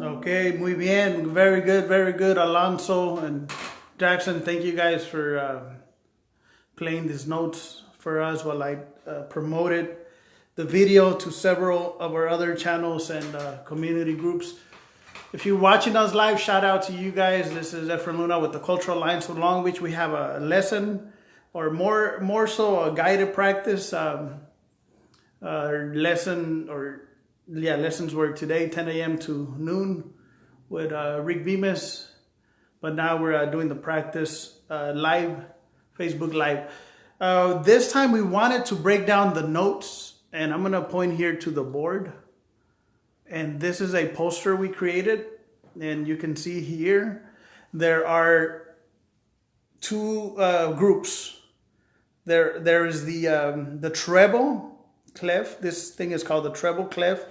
Okay, muy bien. Very good. Alonso and Jackson, thank you guys for playing these notes for us while I promoted the video to several of our other channels and community groups. If you're watching us live, shout out to you guys. This is Efren Luna with the Cultural Alliance of Long Beach. We have a lesson, or more so a guided practice lessons were today 10 a.m. to noon with Rick Bemis, but now we're doing the practice live, Facebook Live. This time we wanted to break down the notes, and I'm gonna point here to the board, and this is a poster we created, and you can see here there are two groups. There is the Treble Clef. This thing is called the Treble Clef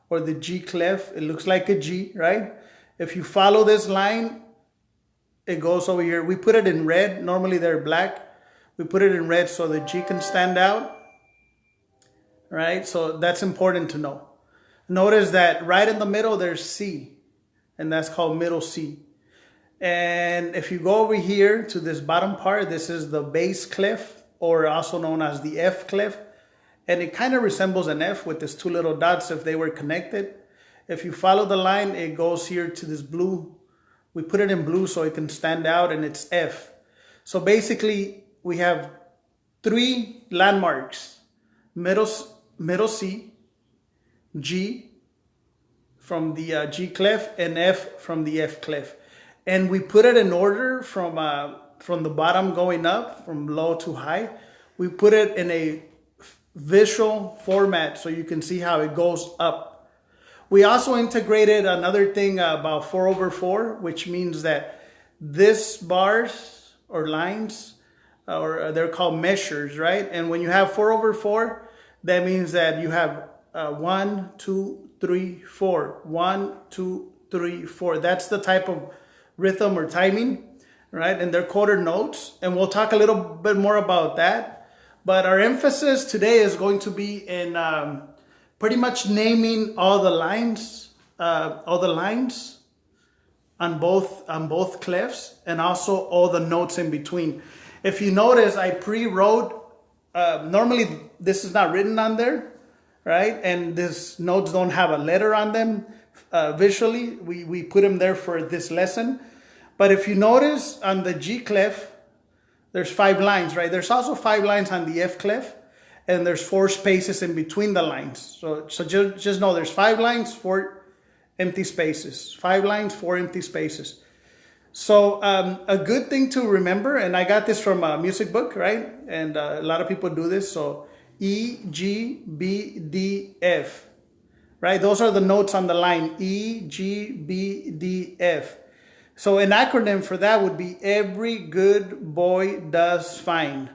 or the G-CLEF. It looks like a G, right? If you follow this line, it goes over here. We put it in red. Normally they're black. We put it in red so the G can stand out, right? So that's important to know. Notice that right in the middle there's C, and that's called middle C. And if you go over here to this bottom part, this is the bass clef, or also known as the F-CLEF. And it kind of resembles an F with these two little dots if they were connected. If you follow the line, it goes here to this blue. We put it in blue so it can stand out, and it's F. So basically, we have three landmarks: middle C, G from the G-CLEF, and F from the F-CLEF. And we put it in order from the bottom going up, from low to high. We put it in a visual format so you can see how it goes up. We also integrated another thing about 4/4, which means that this bars or lines, or they're called measures, right? And when you have 4/4, that means that you have 1, 2, 3, 4. 1, 2, 3, 4. That's the type of rhythm or timing, right? And they're quarter notes, and we'll talk a little bit more about that. But our emphasis today is going to be in pretty much naming all the lines on both clefs, and also all the notes in between. If you notice, I pre-wrote. Normally, this is not written on there, right? And these notes don't have a letter on them visually. We put them there for this lesson. But if you notice on the G-CLEF, there's 5 lines, right? There's also 5 lines on the F-CLEF, and there's 4 spaces in between the lines. So just know there's 5 lines, 4 empty spaces. 5 lines, 4 empty spaces. So a good thing to remember, and I got this from a music book, right? And a lot of people do this. So EGBDF, right? Those are the notes on the line, EGBDF. So an acronym for that would be every good boy does fine.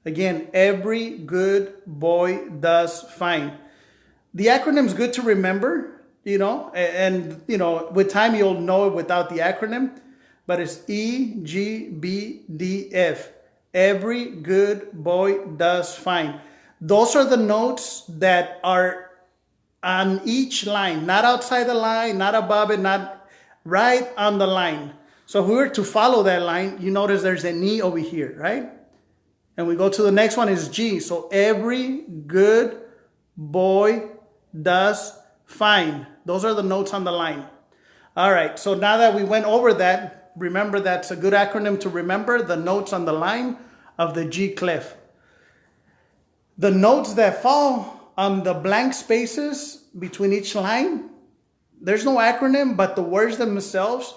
Again, every good boy does fine. The acronym is good to remember, and with time you'll know it without the acronym, but it's EGBDF. Every good boy does fine. Those are the notes that are on each line, not outside the line, not above it, not right on the line. So if we were to follow that line, you notice there's an E over here, right? And we go to the next one is G. So every good boy does fine. Those are the notes on the line. All right, so now that we went over that, remember that's a good acronym to remember, the notes on the line of the G-CLEF. The notes that fall on the blank spaces between each line, there's no acronym, but the words themselves,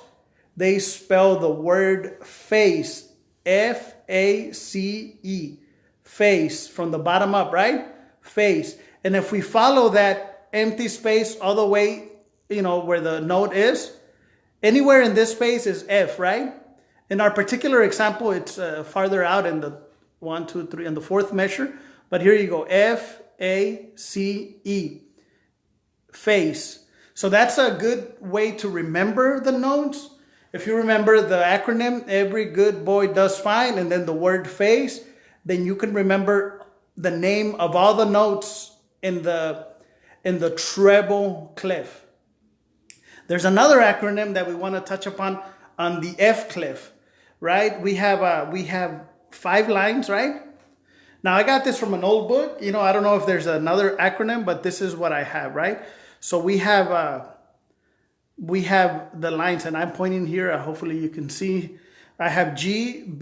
they spell the word face, F-A-C-E, face, from the bottom up, right? Face. And if we follow that empty space all the way, where the note is, anywhere in this space is F, right? In our particular example, it's farther out in the 1, 2, 3, and the 4th measure. But here you go, F-A-C-E, face. So that's a good way to remember the notes. If you remember the acronym, every good boy does fine, and then the word face, then you can remember the name of all the notes in the treble clef. There's another acronym that we want to touch upon on the F-CLEF, right? We have 5 lines, right? Now I got this from an old book. You know, I don't know if there's another acronym, but this is what I have, right? So we have the lines, and I'm pointing here. Hopefully you can see. I have GBDFA.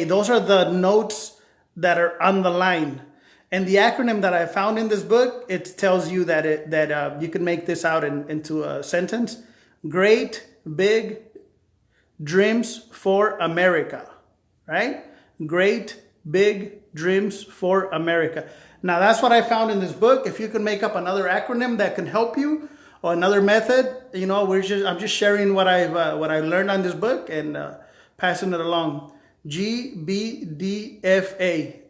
Those are the notes that are on the line. And the acronym that I found in this book, it tells you that you can make this out into a sentence. Great big dreams for America, right? Great big dreams for America. Now that's what I found in this book. If you can make up another acronym that can help you, or another method, you know, I'm just sharing what I learned on this book and passing it along. GBDFA,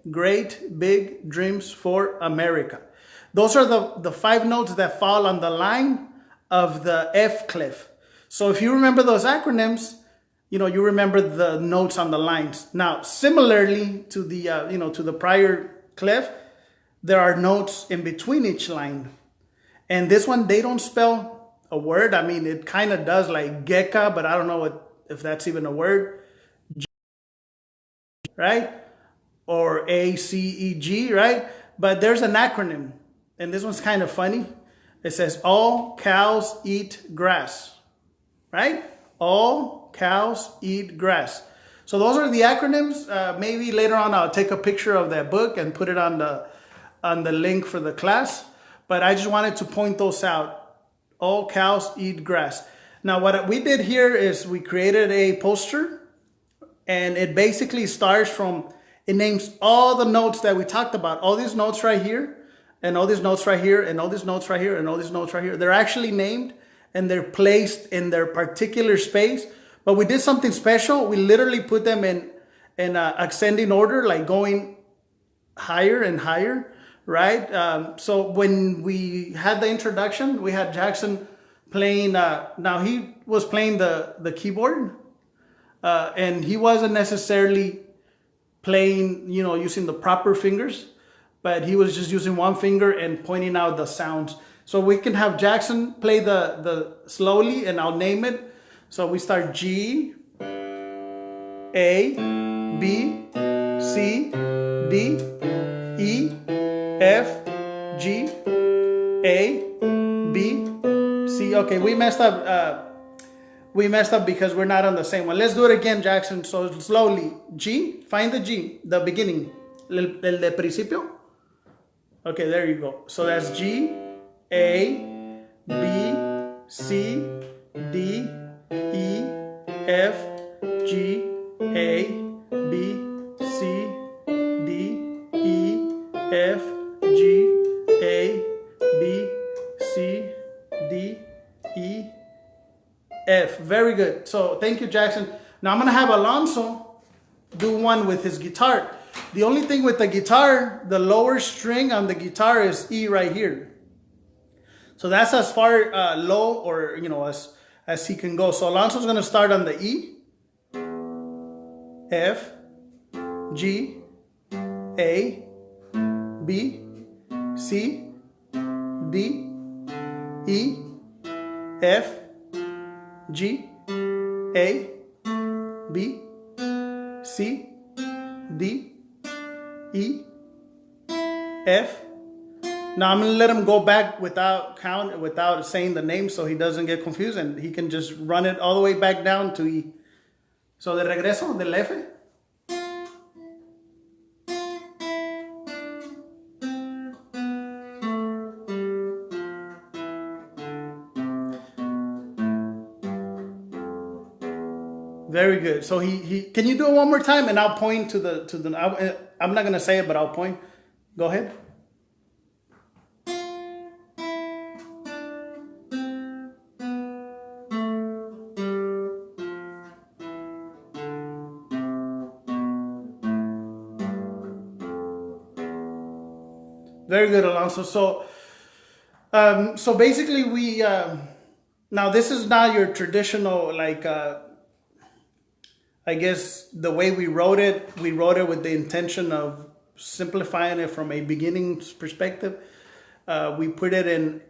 Great Big Dreams for America. Those are the 5 notes that fall on the line of the F-CLEF. So if you remember those acronyms, you know, you remember the notes on the lines. Now, similarly to the to the prior clef, there are notes in between each line. And this one, they don't spell a word. I mean, it kind of does like GECA, but I don't know if that's even a word. Right? Or ACEG, right? But there's an acronym, and this one's kind of funny. It says, all cows eat grass, right? All cows eat grass. So those are the acronyms. Maybe later on I'll take a picture of that book and put it on the link for the class. But I just wanted to point those out. All cows eat grass. Now what we did here is we created a poster, and it basically starts from, it names all the notes that we talked about. All these notes right here, and all these notes right here, and all these notes right here, and all these notes right here. They're actually named, and they're placed in their particular space. But we did something special. We literally put them in ascending order, like going higher and higher. Right? So when we had the introduction, we had Jackson playing, now he was playing the keyboard, and he wasn't necessarily playing, you know, using the proper fingers, but he was just using one finger and pointing out the sounds. So we can have Jackson play the slowly, and I'll name it. So we start G, A, B, C, D, E, F, G, A, B, C. Okay, we messed up. We messed up because we're not on the same one. Let's do it again, Jackson. So slowly. G, find the G, the beginning. El de principio. Okay, there you go. So that's G, A, B, C, D, E, F, G, A, B, C, D, E, F, G, A, B, C, D, E, F. Very good. So thank you, Jackson. Now I'm going to have Alonso do one with his guitar. The only thing with the guitar, the lower string on the guitar is E right here. So that's as far low, or, you know, as he can go. So Alonso's going to start on the E, F, G, A, B, C, D, E, F, G, A, B, C, D, E, F. Now I'm going to let him go back without saying the name, so he doesn't get confused, and he can just run it all the way back down to E. So de regreso del F. Very good. So he can you do it one more time, and I'll point to the I'm not going to say it, but I'll point. Go ahead. Very good, Alonso. So basically we now this is not your traditional, like I guess the way we wrote it with the intention of simplifying it from a beginning perspective. We put it in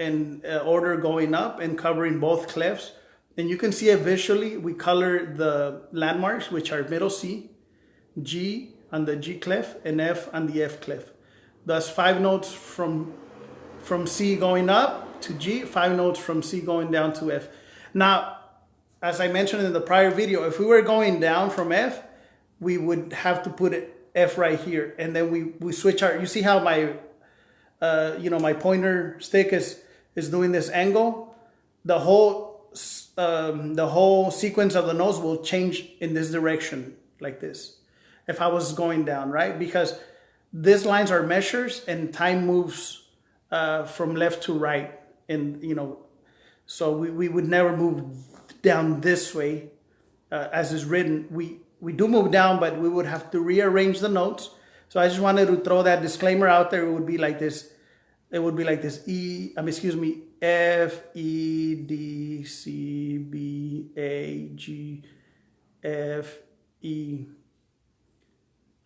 in order going up and covering both clefs. And you can see it visually. We color the landmarks, which are middle C, G on the G-CLEF, and F on the F-CLEF. Thus 5 notes from C going up to G, 5 notes from C going down to F. Now, as I mentioned in the prior video, if we were going down from F, we would have to put F right here. And then we switch our, you see how my, my pointer stick is doing this angle? The whole sequence of the notes will change in this direction like this. If I was going down, right? Because these lines are measures and time moves from left to right. And, so we would never move down this way as is written. We do move down, but we would have to rearrange the notes. So I just wanted to throw that disclaimer out there. It would be like this. It would be like this. F, E, D, C, B, A, G, F, E.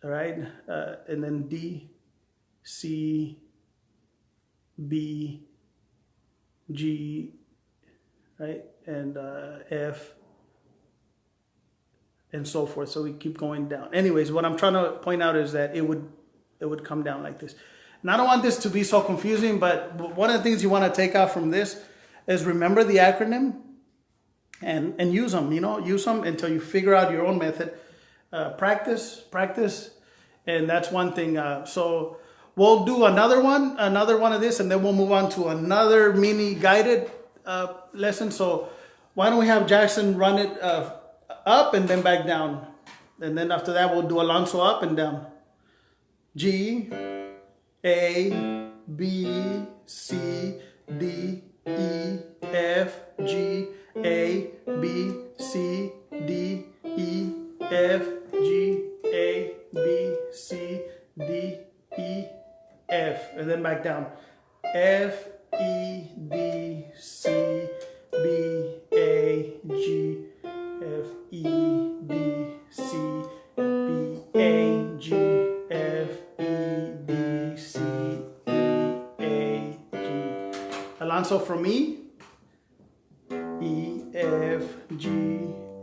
All right. And then D, C, B, G, right? And F, and so forth. So we keep going down. Anyways, what I'm trying to point out is that it would come down like this. And I don't want this to be so confusing, but one of the things you want to take out from this is remember the acronym and use them, use them until you figure out your own method. Practice, and that's one thing. So we'll do another one of this, and then we'll move on to another mini guided lesson. So why don't we have Jackson run it up and then back down, and then after that we'll do Alonso up and down. G, A, B, C, D, E, F, G, A, B, C, D, E, F, G, A, B, C, D, E, F, and then back down. F, E, D, C, B, A, G, F, E, D, C, B, A, G, F, E, D, C, B, A, G. Alonso from E, E, F, G,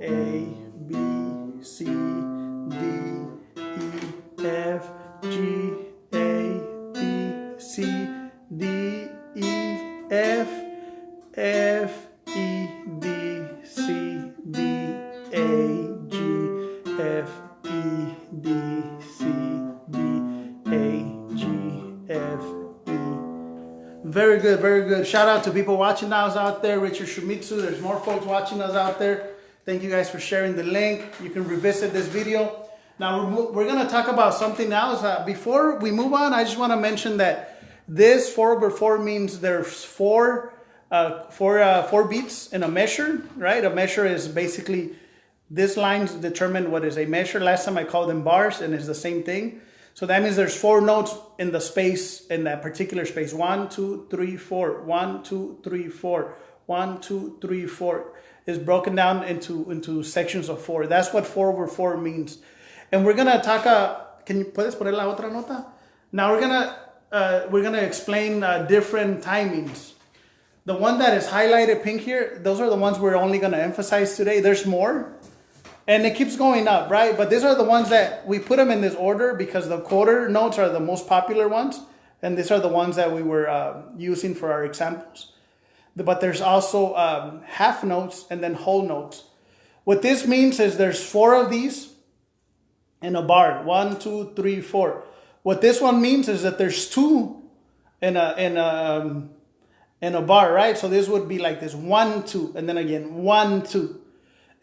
A, B, C, D, E, F, G, A, B, C, D, E, F, F, E, D, C, B, A, G, F, E, D, C, B, A, G, F, E. Very good, very good. Shout out to people watching us out there. Richard Shumitsu, there's more folks watching us out there. Thank you guys for sharing the link. You can revisit this video. Now we're going to talk about something else. Before we move on, I just want to mention that this 4/4 means there's four beats in a measure, right? A measure is basically, this lines determine what is a measure. Last time I called them bars, and it's the same thing. So that means there's 4 notes in the space, in that particular space. 1, 2, 3, 4. 1, 2, 3, 4. 1, 2, 3, 4 is broken down into sections of 4. That's what 4/4 means. And we're gonna talk. ¿Puedes poner la otra nota? Now we're gonna explain different timings. The one that is highlighted pink here, those are the ones we're only gonna emphasize today. There's more, and it keeps going up, right? But these are the ones that we put them in this order because the quarter notes are the most popular ones, and these are the ones that we were using for our examples. But there's also half notes and then whole notes. What this means is there's 4 of these in a bar. 1, 2, 3, 4. What this one means is that there's 2 in a bar, right? So this would be like this: 1, 2, and then again 1, 2.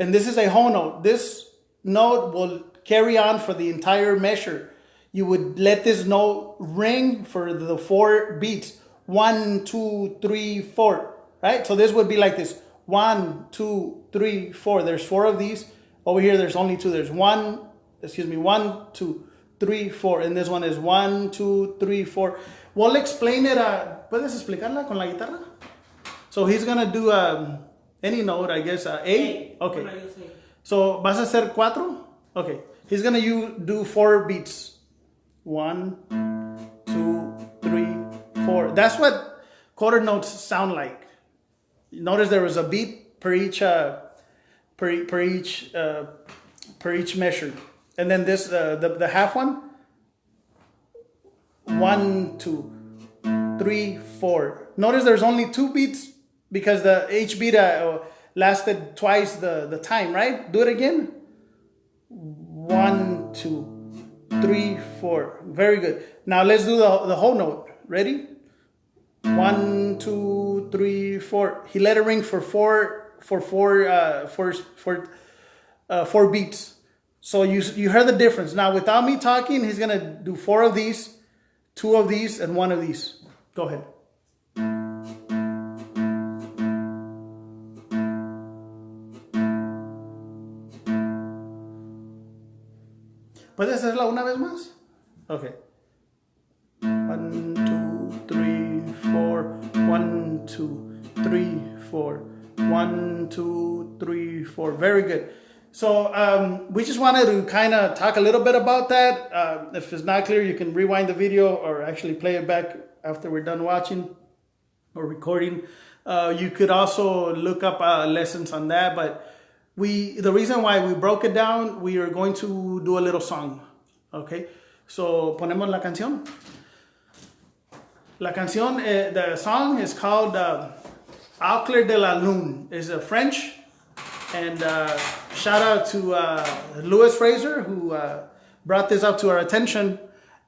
And this is a whole note. This note will carry on for the entire measure. You would let this note ring for the 4 beats. 1, 2, 3, 4. Right? So this would be like this: 1, 2, 3, 4. There's 4 of these. Over here, there's only 2. There's 1, 2, 3, 4. And this one is 1, 2, 3, 4. We'll explain it. ¿Puedes explicarla con la guitarra? So he's going to do any note, I guess. A? Okay. So, ¿vas a hacer 4? Okay. He's going to do 4 beats. 1, 2, 3, 4. That's what quarter notes sound like. Notice there was a beat per each measure, and then this the half one. 1, 2, 3, 4. Notice there's only 2 beats because the H beat lasted twice the time, right? Do it again. 1, 2, 3, 4. Very good. Now let's do the whole note. Ready? 1, 2, 3, 4. He let it ring for four beats. So you heard the difference. Now without me talking, he's gonna do 4 of these, 2 of these, and 1 of these. Go ahead. ¿Puedes hacerla una vez más? Okay. 1, 2, 3, 4. 1, 2, 3, 4. 1, 2, 3, 4. Very good. So we just wanted to kind of talk a little bit about that. If it's not clear, you can rewind the video or actually play it back after we're done watching or recording. You could also look up lessons on that. But the reason why we broke it down, we are going to do a little song. Okay, so ponemos la canción. La canción, the song is called Clair De La Lune. It's a French. And shout out to Louis Fraser, who brought this up to our attention.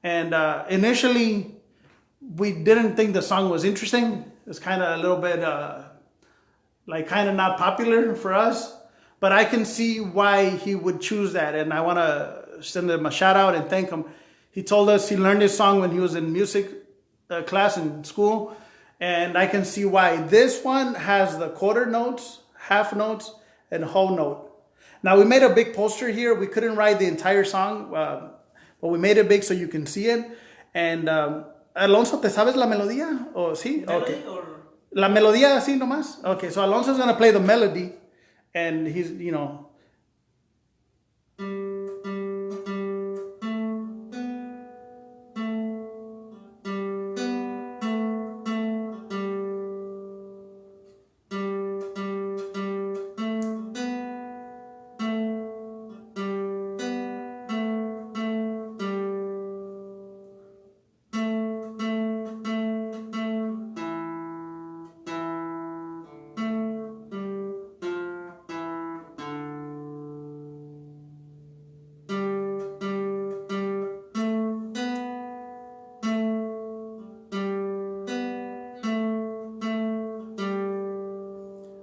And initially, we didn't think the song was interesting. It's kind of a little bit kind of not popular for us. But I can see why he would choose that. And I want to send him a shout out and thank him. He told us he learned this song when he was in music class in school. And I can see why. This one has the quarter notes, half notes, and whole note. Now we made a big poster here. We couldn't write the entire song, but we made it big so you can see it. And Alonso, ¿te sabes la melodía? ¿O sí? Okay. La melodía así nomás? Okay, so Alonso's gonna play the melody, and he's,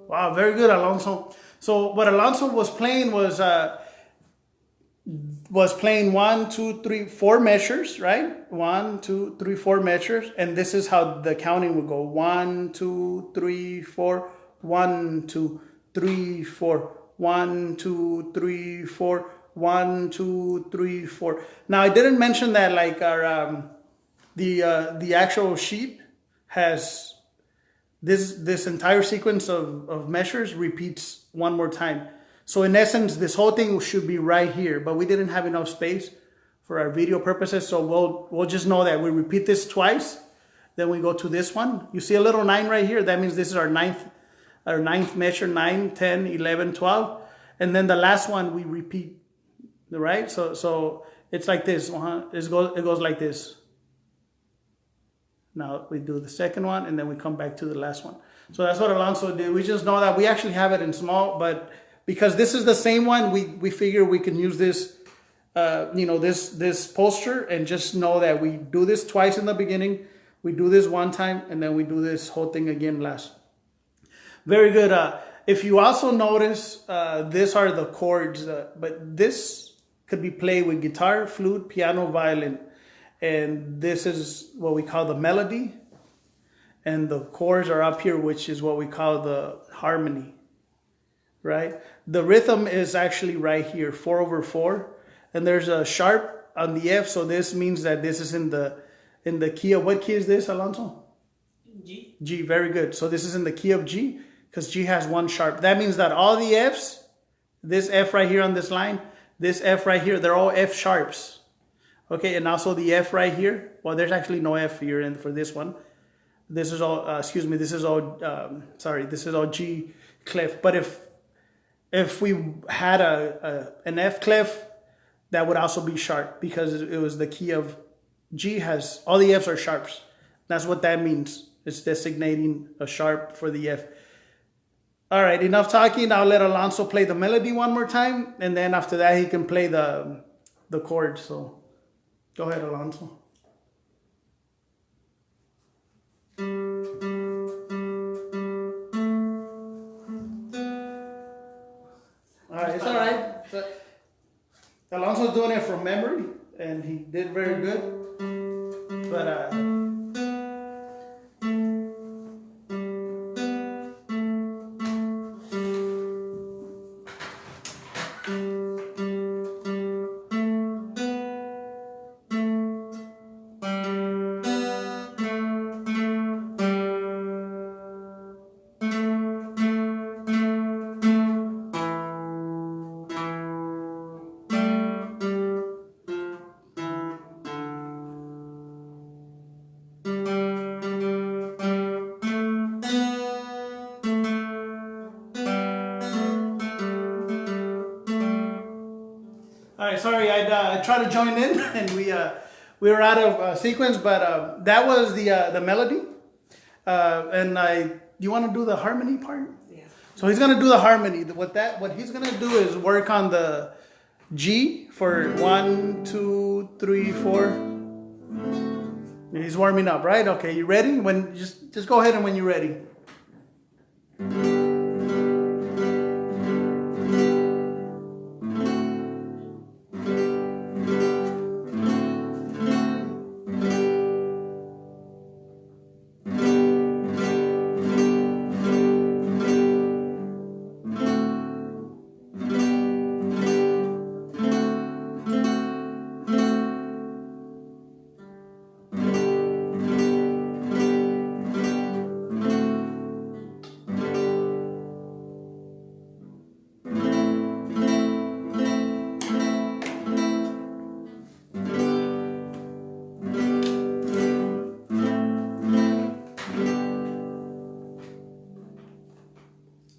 Wow, very good, Alonso. So what Alonso was playing was playing 1, 2, 3, 4 measures, right? 1, 2, 3, 4 measures, and this is how the counting would go: 1, 2, 3, 4. 1, 2, 3, 4. 1, 2, 3, 4. 1, 2, 3, 4. Now I didn't mention that our the actual sheet has this entire sequence of measures repeats one more time. So in essence, this whole thing should be right here, but we didn't have enough space for our video purposes. So we'll just know that we repeat this twice. Then we go to this one. You see a little 9 right here. That means this is our ninth measure, 9, 10, 11, 12. And then the last one we repeat, right? So it's like this. It goes like this. Now we do the second one, and then we come back to the last one. So that's what Alonso did. We just know that we actually have it in small, but because this is the same one, we figure we can use this, this poster, and just know that we do this twice in the beginning, we do this one time, and then we do this whole thing again last. Very good. If you also notice, these are the chords, but this could be played with guitar, flute, piano, violin. And this is what we call the melody. And the chords are up here, which is what we call the harmony, right? The rhythm is actually right here, 4/4. And there's a sharp on the F, so this means that this is in the key of, what key is this, Alonso? G. G, very good. So this is in the key of G, because G has 1 sharp. That means that all the Fs, this F right here on this line, this F right here, they're all F sharps. Okay, and also the F right here. Well, there's actually no F here for this one. This is all, excuse me, this is all, sorry, this is all G-CLEF. But if we had an F-CLEF, that would also be sharp because it was the key of G has, all the Fs are sharps. That's what that means. It's designating a sharp for the F. All right, enough talking. I'll let Alonso play the melody one more time. And then after that, he can play the chords. So go ahead, Alonso. All right, it's all right. Alonso's doing it from memory, and he did very good. But all right, sorry, I tried to join in, and we were out of sequence, but that was the melody, and you want to do the harmony part? Yeah. So he's gonna do the harmony. What he's gonna do is work on the G for 1, 2, 3, 4. He's warming up, right? Okay, you ready? When just go ahead and when you're ready.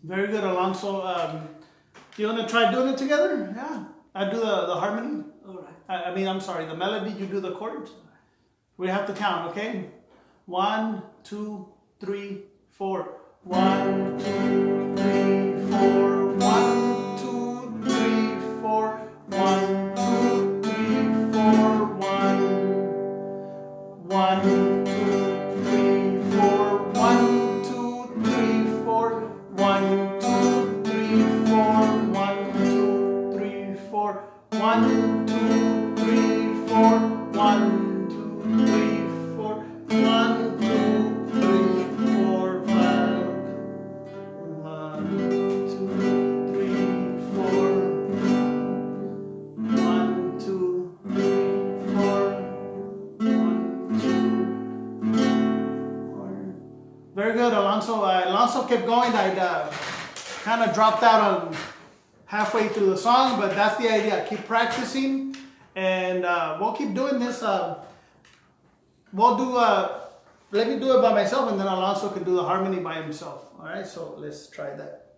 Very good, Alonso. You want to try doing it together? Yeah. I do the harmony. All right. I mean, I'm sorry, the melody, you do the chords. We have to count, okay? 1, 2, 3, 4. 1, 2, 3, 4. 1, 2, 3, 4. 1, 2, 3, 4. 1, 2, 3, 4. 1, 2, 3, 4. 1, 2, 3, 4. 1, 2, 3, 4. 1, 2, 3, 4. 1, 2, 3, 4. 1, 2, 3, 4, 5. 1, 2, 3, 4. 1, 2, 3, 4. 1, 2, 4. Very good, Alonso. Alonso kept going. I kind of dropped out on halfway through the song, but that's the idea. Keep practicing, and we'll keep doing this. We'll do. Let me do it by myself, and then Alonso can do the harmony by himself. All right, so let's try that.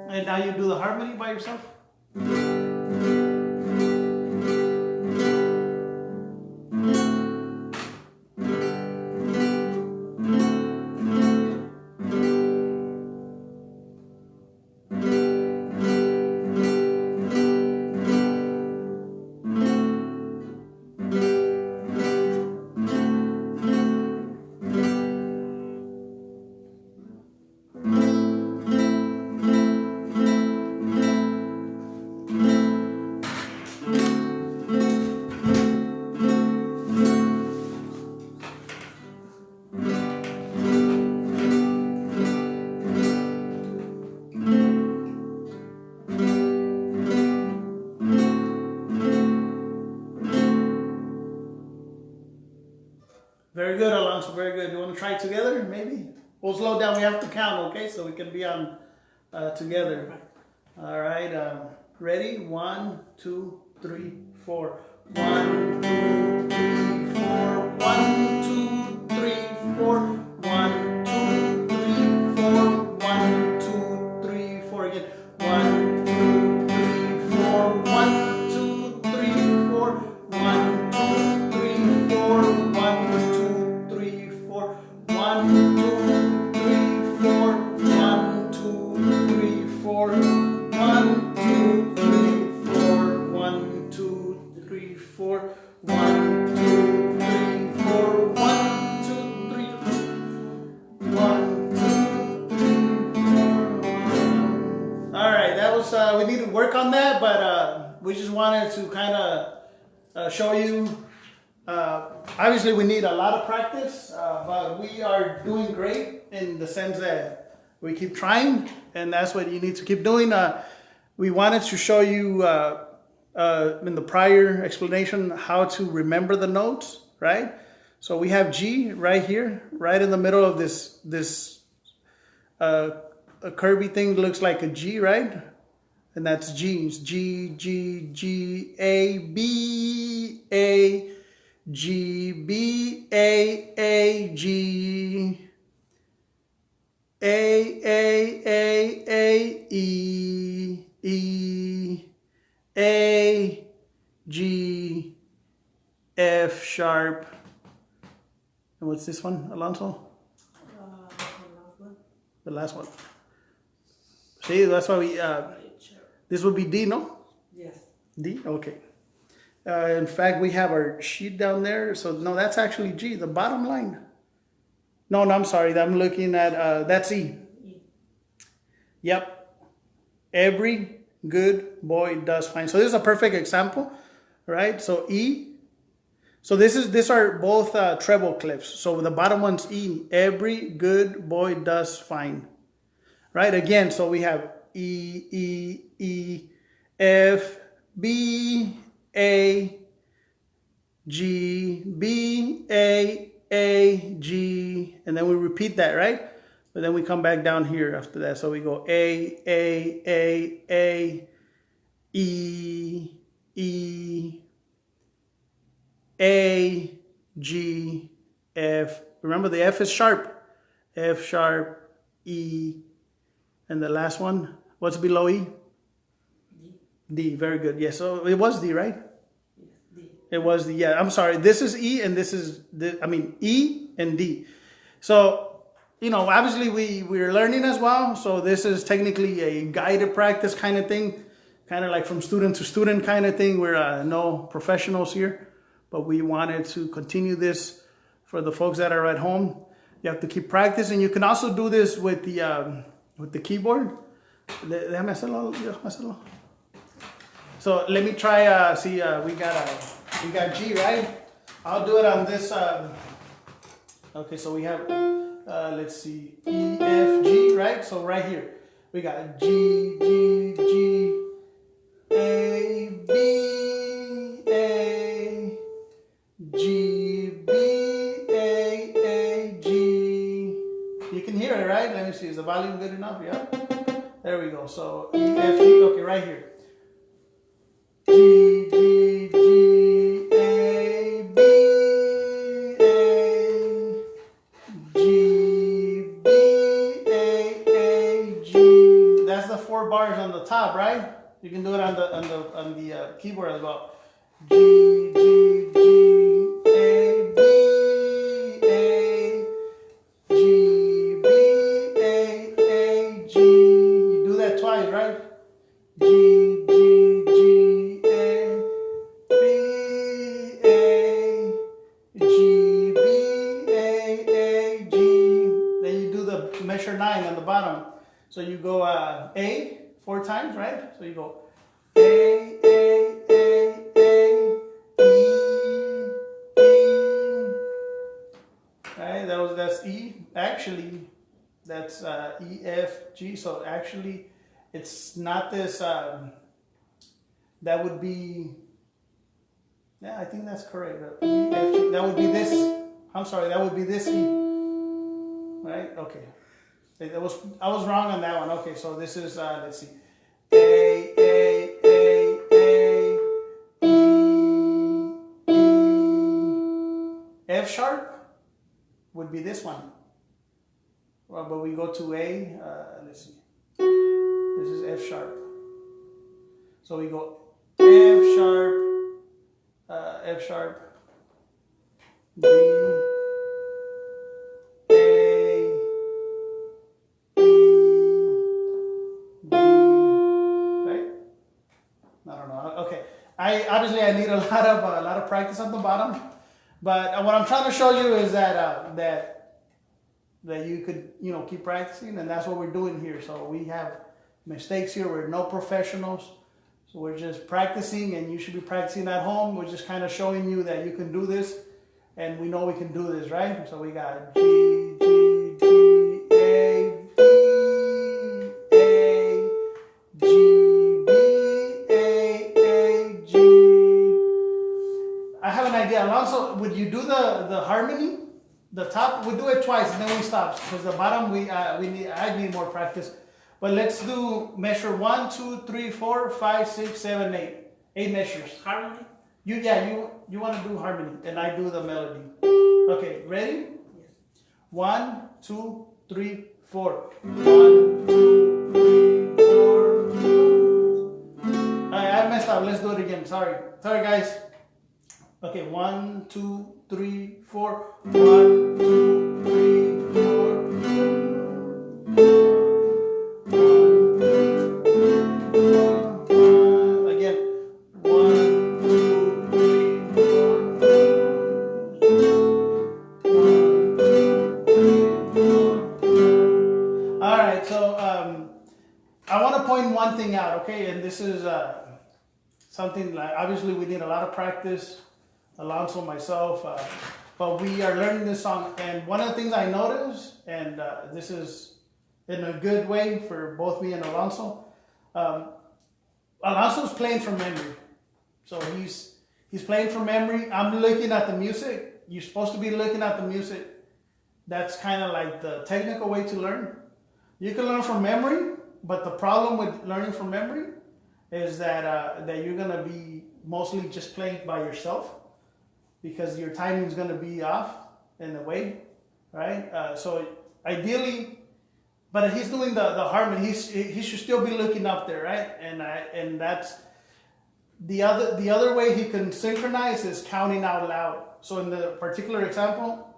And now you do the harmony by yourself? very good. You want to try it together? Maybe? We'll slow down. We have to count, okay? So we can be on together. All right. Ready? 1, 2, 3, 4. 1, 2, 3, 4. 1, 2, 3, 4. 1, 2, 3, 4. 1, 2, 3, 4. Again. 1, 2, 3, 4. 1, 2, 3, 4. 1, 2, 3, 4. 1, 2, 3, 4. 1, 2, 3, 4. 1, 2, 3, 4. 1, 2, 3, 4. 1, 2, 3, 4. 1, 2, 3, 4. 1, 2, 3, 1, 2, 3, 4. All right, that was, we need to work on that, but we just wanted to kind of show you. Obviously, we need a lot of practice, but we are doing great in the sense that we keep trying, and that's what you need to keep doing. We wanted to show you in the prior explanation how to remember the notes, right? So we have G right here, right in the middle of this a curvy thing looks like a G, right? And that's G. It's G, G, G, A, B, A, G, B, A, G, A, E, E, A, G, F sharp. And what's this one, Alonso? The last one. See, that's why we, this would be D, no? Yes. D, okay. In fact, we have our sheet down there. So no, that's actually G, the bottom line. No, I'm sorry. I'm looking at, that's E. Yep. Every good boy does fine. So this is a perfect example, right? So E. So these are both treble clefs. So the bottom one's E. Every good boy does fine. Right? Again, so we have E, E, E, F, B, A, G, B, A, G, and then we repeat that, right? But then we come back down here after that. So we go A, E, E, A, G, F. Remember the F is sharp. F sharp, E, and the last one, what's below E? D. D, very good. Yes, so it was D, right? Yes, D. It was D, yeah. I'm sorry. This is E and this is, E and D. So, obviously we're learning as well. So this is technically a guided practice kind of thing. Kind of like from student to student kind of thing. We're no professionals here. But we wanted to continue this for the folks that are at home. You have to keep practicing. You can also do this with the keyboard. Déjame hacerlo. So let me try. See, we got G, right? I'll do it on this. Okay, so we have. Let's see, E, F, G, right? So right here we got G, G, G, A, B, A, G, B, A, G. You can hear it, right? Let me see. Is the volume good enough? Yeah. There we go. So E, F, G. Okay, right here. G, G, G, A, B, A, G, B, A, G. That's the 4 bars on the top, right? You can do it on the keyboard as well. G, G, G, A, B, A, G, B, A, G. You do that twice, right? G, G, G, A, B, A, G, B, A, G. Then you do the measure 9 on the bottom. So you go A 4 times, right? So you go A, E, E. Right? That's E. Actually, that's E, F, G. So actually, it's not this. That would be. Yeah, I think that's correct. E, F, G. That would be this I'm sorry, that would be this E. Right? Okay. I was wrong on that one. Okay, so this is, let's see. A, E, F sharp would be this one. Well, but we go to A, let's see. This is F sharp. So we go F sharp, D, A, E, D, right? I don't know. Okay. Obviously I need a lot of practice at the bottom, but what I'm trying to show you is that that you could keep practicing, and that's what we're doing here. So we have mistakes here. We're no professionals, so we're just practicing, and you should be practicing at home. We're just kind of showing you that you can do this, and we know we can do this, right? So we got G, G, G, A, B, A, G, B, A, G. I have an idea. Alonso, would you do the harmony? The top, we do it twice and then we stop, because the bottom I need more practice. But let's do measure 1, 2, 3, 4, 5, 6, 7, 8. 8 measures. Harmony? You want to do harmony and I do the melody. Okay, ready? Yes. 1, 2, 3, 4. 1, 2, 3, 4. I messed up. Let's do it again. Sorry guys. Okay, 1, 2, 3, 4. 1, 2, 3, 4. 1, 2, 3, 4. Again. 1, 2, 3, 4. 1, 2, 3, 4. All right, so I want to point one thing out, okay? And this is something like, obviously we need a lot of practice. Alonso, myself, but we are learning this song, and one of the things I noticed, and this is in a good way for both me and Alonso, Alonso's playing from memory, so he's playing from memory. I'm looking at the music. You're supposed to be looking at the music. That's kind of like the technical way to learn. You can learn from memory, but the problem with learning from memory is that you're gonna be mostly just playing by yourself, because your timing is going to be off in a way, right? So ideally, but if he's doing the harmony, he should still be looking up there, right? And that's the other way he can synchronize is counting out loud. So in the particular example,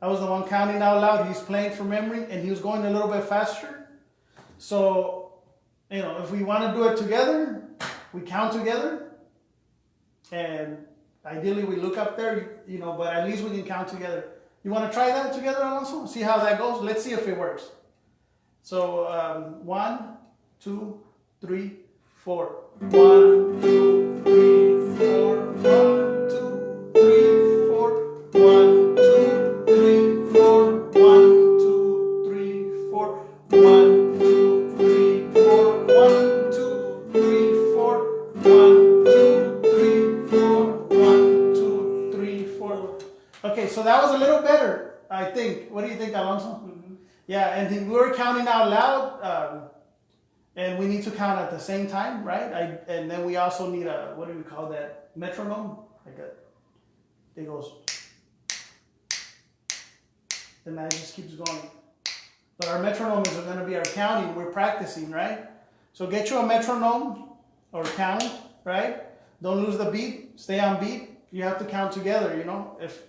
I was the one counting out loud. He's playing from memory, and he was going a little bit faster. So if we want to do it together, we count together, and ideally we look up there, but at least we can count together. You want to try that together, Alonso? See how that goes? Let's see if it works. So 1, 2, 3, 4. 1, 2, 3, 4. 1, 2, 3, 4. 1, 2, 3, 4. 1, 2, 3, 4. 1, 2, 3, 4. 1, 2, 3, 4. 1, 2, 3, 4. 1, 2, 3, 4. Okay, so that was a little better, I think. What do you think, Alonso? Mm-hmm. Yeah, and then we're counting out loud, and we need to count at the same time, right? And then we also need a, what do we call that? Metronome? It goes, and that just keeps going. But our metronome is going to be our counting. We're practicing, right? So get you a metronome or count, right? Don't lose the beat. Stay on beat. You have to count together, If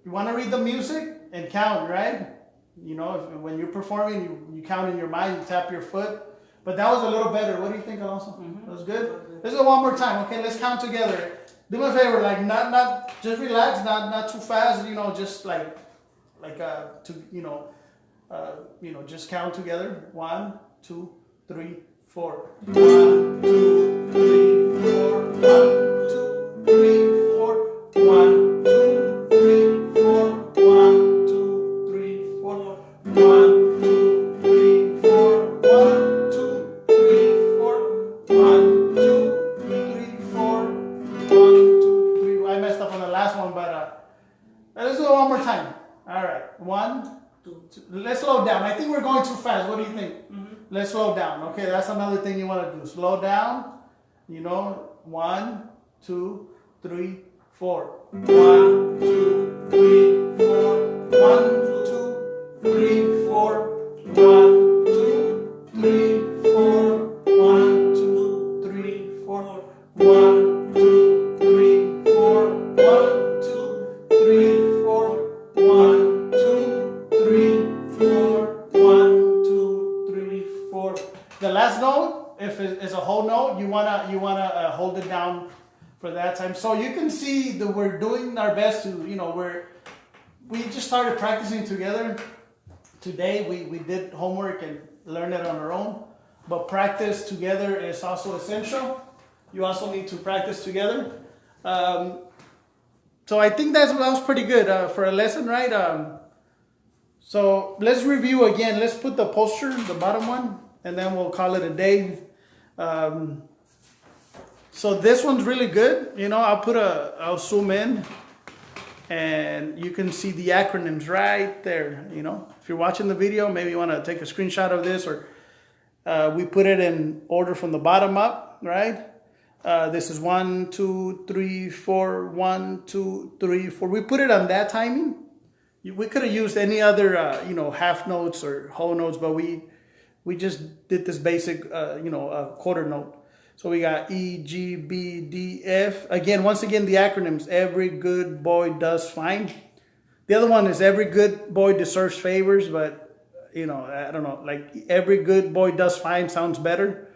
you want to read the music and count, right? When you're performing, you count in your mind, you tap your foot. But that was a little better. What do you think, Alonso? Mm-hmm. That was good? Let's go one more time. Okay, let's count together. Do me a favor, not just relax, not too fast, just just count together. 1, 2, 3, 4. 1, 2, 3, 4. 1, 2, 3, 4. 1, 2, 3, 4. 1, 2, 3, 4. 1, 2, 3, 4. 1, 2, 3, 4. 1, 2, 3, 4. 1, 2, 3. I messed up on the last one, but let's do it one more time. we're going too fast. What do you think? Let's slow down. Okay, that's another thing you want to do. Slow down. You know, 1, 2, 3, 4. 1, 2, 3, 4. 1, 2, 3, 4. 1, 2, 3, 4. 1, 2, 3, 4. 1, 2, 3, 4. 1, 2, 3, 4. 1, 2, 3, 4. 1, 2, 3, 4. The last note, if it's a whole note, you wanna hold it down for that time. So you can see that we're doing our best to, you know, we just started practicing together. Today we did homework and learned it on our own, but practice together is also essential. You also need to practice together. So I think that was pretty good for a lesson, right? So let's review again. Let's put the poster, the bottom one, and then we'll call it a day. So this one's really good. You know, I'll zoom in and you can see the acronyms right there. You know, if you're watching the video, maybe you want to take a screenshot of this, or we put it in order from the bottom up, right? This is 1, 2, 3, 4, 1, 2, 3, 4. We put it on that timing. We could have used any other, you know, half notes or whole notes, but we just did this basic, you know, quarter note. So we got EGBDF. Again, once again, the acronyms. Every good boy does fine. The other one is every good boy deserves favors, but, you know, I don't know. Like every good boy does fine sounds better.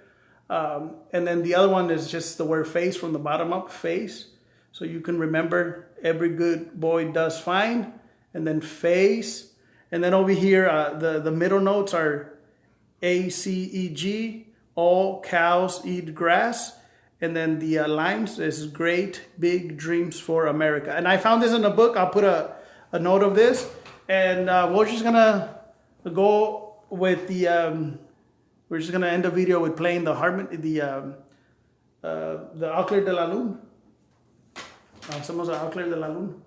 And then the other one is just the word face from the bottom up, face. So you can remember every good boy does fine. And then face. And then over here, the middle notes are ACEG. All cows eat grass. And then the lines is great big dreams for America. And I found this in a book. I'll put a note of this. And we're just gonna go with the we're just gonna end the video with playing the harmony, the Clair De La Lune. Hacemos a Clair De La Lune.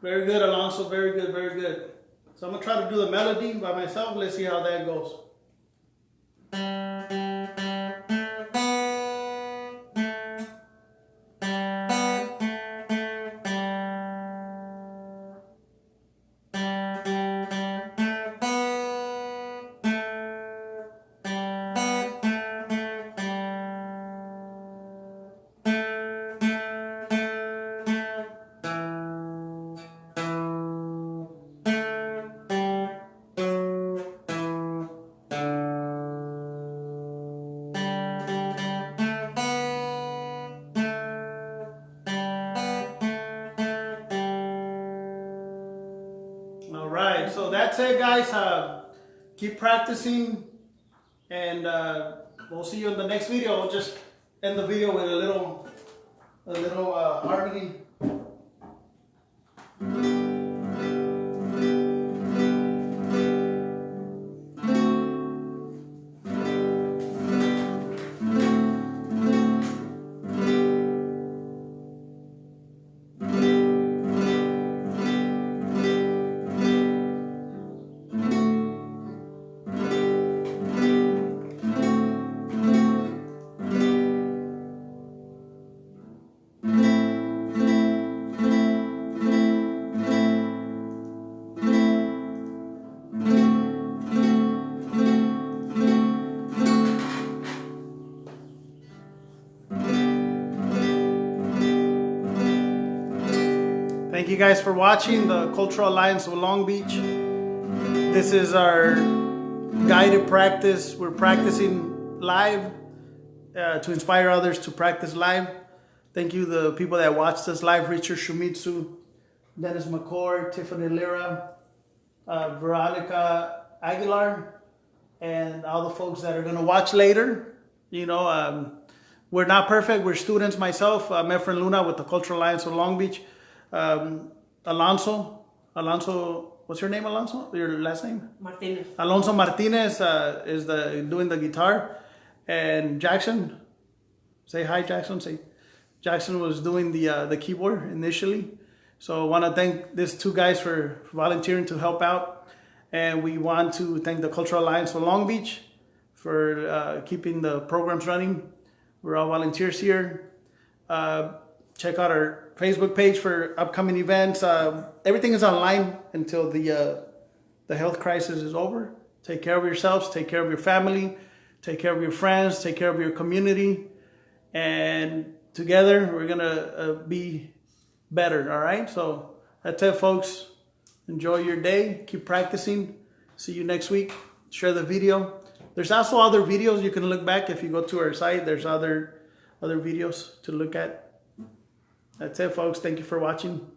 Very good, Alonso. Very good, very good. So I'm going to try to do the melody by myself. Let's see how that goes. All right, so that's it, guys. Keep practicing, and we'll see you in the next video. We'll just end the video with a little harmony. Thank you guys for watching the Cultural Alliance of Long Beach. This is our guided practice. We're practicing live to inspire others to practice live. Thank you, the people that watched us live: Richard Shumitsu, Dennis McCord, Tiffany Lira, Veronica Aguilar, and all the folks that are going to watch later. You know, we're not perfect. We're students. Myself, Efren Luna with the Cultural Alliance of Long Beach. Alonso, what's your name, Alonso? Your last name? Martinez. Alonso Martinez is doing the guitar. And Jackson, say hi, Jackson. Jackson was doing the keyboard initially. So I want to thank these two guys for volunteering to help out. And we want to thank the Cultural Alliance of Long Beach for keeping the programs running. We're all volunteers here. Check out our Facebook page for upcoming events. Everything is online until the health crisis is over. Take care of yourselves. Take care of your family. Take care of your friends. Take care of your community. And together, we're going to be better, all right? So that's it, folks. Enjoy your day. Keep practicing. See you next week. Share the video. There's also other videos you can look back. If you go to our site, there's other videos to look at. That's it, folks. Thank you for watching.